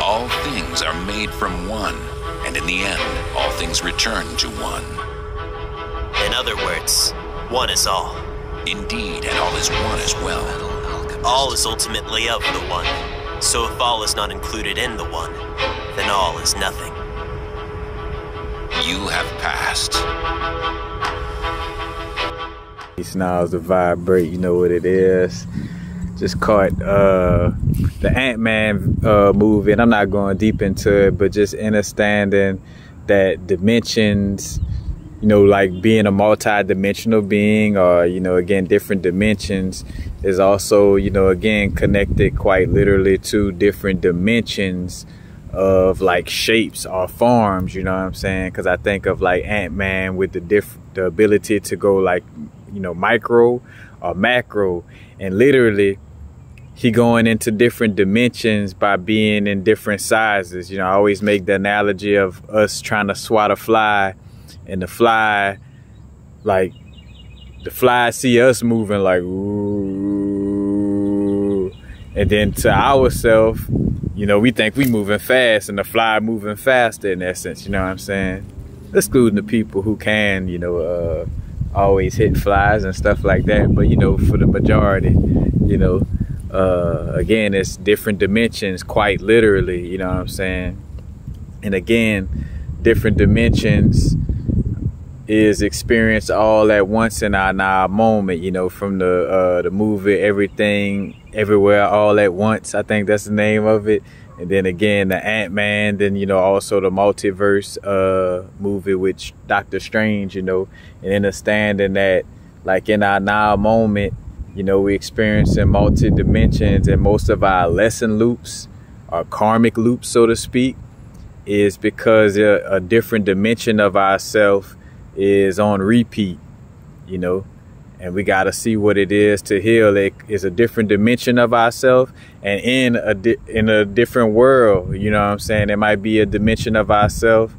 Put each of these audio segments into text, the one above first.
All things are made from one, and in the end, all things return to one. In other words, one is all. Indeed, and all is one as well. All is ultimately of the one. So if all is not included in the one, then all is nothing. You have passed. These snarls to vibrate, you know what it is. Just caught the Ant-Man movie, and I'm not going deep into it, but just understanding that dimensions, you know, like being a multi-dimensional being, or, you know, again, different dimensions is also, you know, again, connected quite literally to different dimensions of like shapes or forms, you know what I'm saying? Because I think of like Ant-Man with the ability to go like, you know, micro or macro, and literally he going into different dimensions by being in different sizes. You know, I always make the analogy of us trying to swat a fly, and the fly see us moving like, ooh, and then to ourselves, you know, we think we moving fast and the fly moving faster in essence, you know what I'm saying? Excluding the people who can, you know, always hit flies and stuff like that. But, you know, for the majority, you know, again, it's different dimensions quite literally, you know what I'm saying? And again, different dimensions is experienced all at once in our now moment, you know, from the movie Everything Everywhere All at Once. I think that's the name of it. And then again, the Ant-Man, then, you know, also the multiverse movie with Doctor Strange, you know, and understanding that like in our now moment, you know, we experiencing multi-dimensions, and most of our lesson loops, our karmic loops, so to speak, is because a different dimension of ourself is on repeat, you know, and we got to see what it is to heal. It is a different dimension of ourselves, and in a different world, you know what I'm saying? It might be a dimension of ourselves,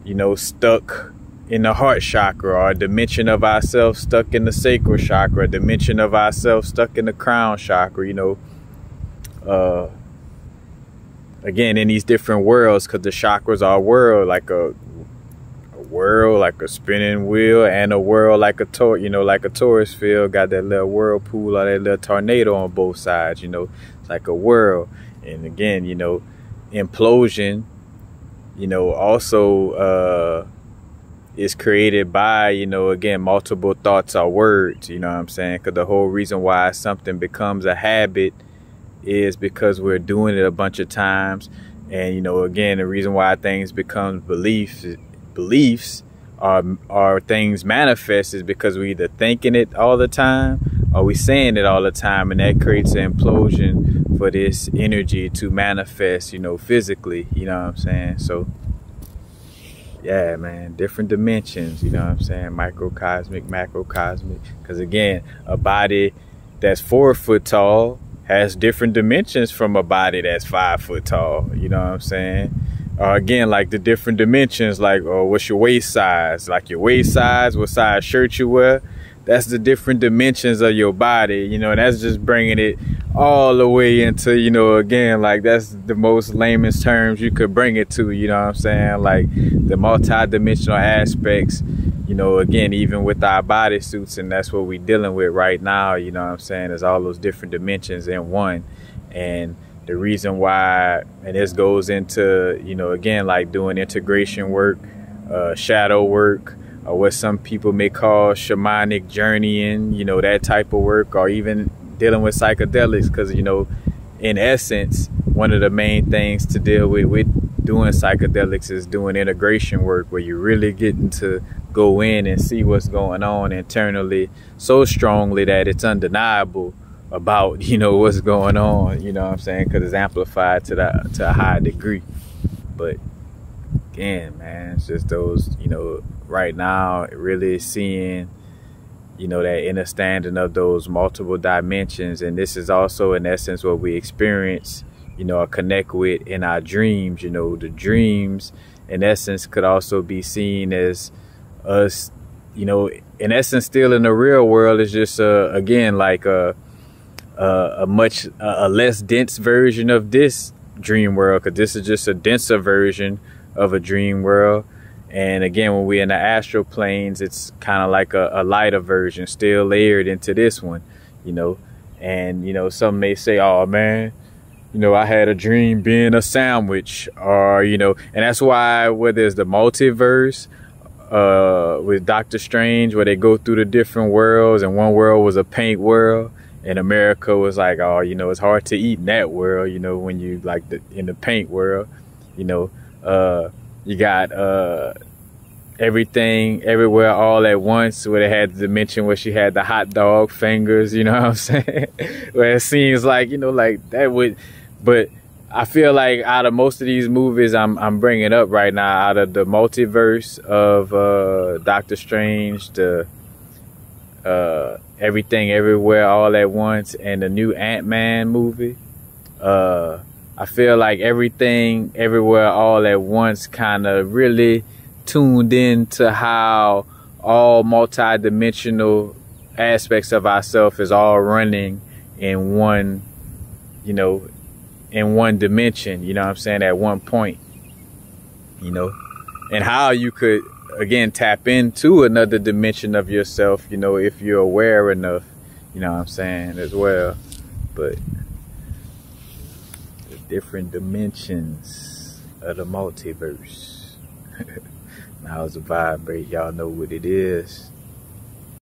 you know, stuck in the heart chakra, or a dimension of ourselves stuck in the sacral chakra, a dimension of ourselves stuck in the crown chakra, you know, again, in these different worlds, because the chakras are a world, like a world like a spinning wheel, and a world like a you know, like a torus field, got that little whirlpool or that little tornado on both sides, you know, it's like a world. And again, you know, implosion, you know, also is created by, you know, again, multiple thoughts or words, you know what I'm saying? Because the whole reason why something becomes a habit is because we're doing it a bunch of times. And, you know, again, the reason why things become beliefs are things manifest is because we either thinking it all the time or we saying it all the time, and that creates an implosion for this energy to manifest, you know, physically, you know what I'm saying? So yeah, man, different dimensions, you know what I'm saying? Microcosmic, macrocosmic, because again, a body that's 4 foot tall has different dimensions from a body that's 5 foot tall, you know what I'm saying? Again, like the different dimensions, like, what's your waist size? Like your waist size, what size shirt you wear, that's the different dimensions of your body, you know, and that's just bringing it all the way into, you know, again, like that's the most layman's terms you could bring it to, you know what I'm saying? Like the multi-dimensional aspects, you know, again, even with our body suits, and that's what we're dealing with right now, you know what I'm saying? There's all those different dimensions in one. And the reason why, and this goes into, you know, again, like doing integration work, shadow work, or what some people may call shamanic journeying, you know, that type of work, or even dealing with psychedelics. Because, you know, in essence, one of the main things to deal with doing psychedelics is doing integration work, where you're really getting to go in and see what's going on internally so strongly that it's undeniable about, you know, what's going on, you know what I'm saying? Because it's amplified to a high degree. But again, man, it's just those, you know, right now really seeing, you know, that understanding of those multiple dimensions. And this is also in essence what we experience, you know, or connect with in our dreams. You know, the dreams in essence could also be seen as us, you know, in essence still in the real world. Is just again like a less dense version of this dream world, because this is just a denser version of a dream world. And again, when we're in the astral planes, it's kind of like a lighter version still layered into this one, you know. And, you know, some may say, oh man, you know, I had a dream being a sandwich, or, you know, and that's why where there's the multiverse with Doctor Strange, where they go through the different worlds, and one world was a paint world, and America was like, oh, you know, it's hard to eat in that world, you know, when you like in the paint world, you know. You got Everything Everywhere All at Once, where they had the dimension where she had the hot dog fingers, you know what I'm saying? Where it seems like, you know, like that would, but I feel like out of most of these movies I'm bringing up right now, out of the multiverse of Doctor Strange, the Everything Everywhere All at Once, and the new Ant-Man movie, I feel like Everything Everywhere All at Once kind of really tuned into how all multi-dimensional aspects of ourselves is all running in one, you know, in one dimension, you know what I'm saying, at one point, you know, and how you could, again, tap into another dimension of yourself, you know, if you're aware enough, you know what I'm saying, as well. But different dimensions of the multiverse. Now it's a vibrate, y'all know what it is.